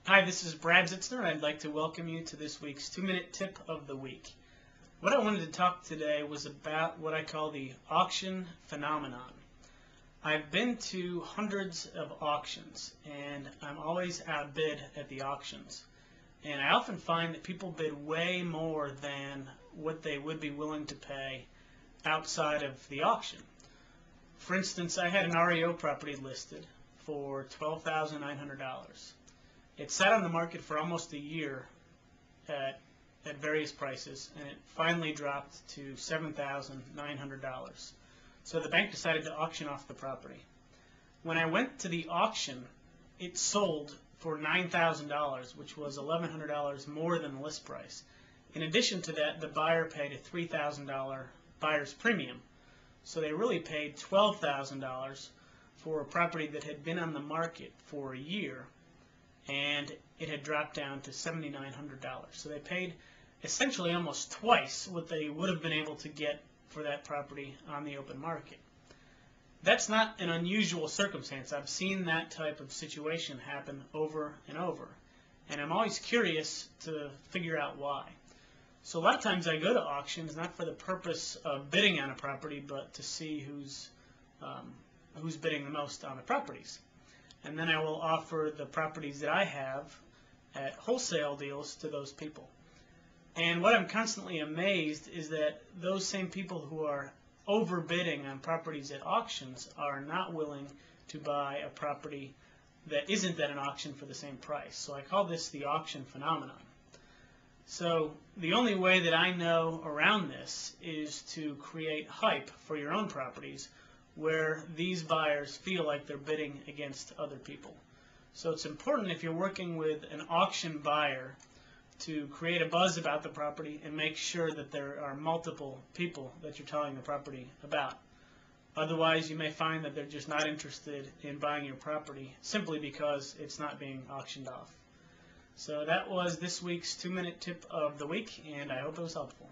Hi, this is Brad Zitzner. I'd like to welcome you to this week's 2-minute tip of the week. What I wanted to talk today was about what I call the auction phenomenon. I've been to hundreds of auctions, and I'm always outbid at the auctions. And I often find that people bid way more than what they would be willing to pay outside of the auction. For instance, I had an REO property listed for $12,900. It sat on the market for almost a year at various prices, and it finally dropped to $7,900. So the bank decided to auction off the property. When I went to the auction, it sold for $9,000, which was $1,100 more than the list price. In addition to that, the buyer paid a $3,000 buyer's premium. So they really paid $12,000 for a property that had been on the market for a year, and it had dropped down to $7,900. So they paid essentially almost twice what they would have been able to get for that property on the open market. That's not an unusual circumstance. I've seen that type of situation happen over and over, and I'm always curious to figure out why. So a lot of times I go to auctions not for the purpose of bidding on a property, but to see who's bidding the most on the properties. And then I will offer the properties that I have at wholesale deals to those people. And what I'm constantly amazed is that those same people who are overbidding on properties at auctions are not willing to buy a property that isn't at an auction for the same price. So I call this the auction phenomenon. So the only way that I know around this is to create hype for your own properties where these buyers feel like they're bidding against other people. So it's important, if you're working with an auction buyer, to create a buzz about the property and make sure that there are multiple people that you're telling the property about. Otherwise, you may find that they're just not interested in buying your property simply because it's not being auctioned off. So that was this week's 2-minute tip of the week, and I hope it was helpful.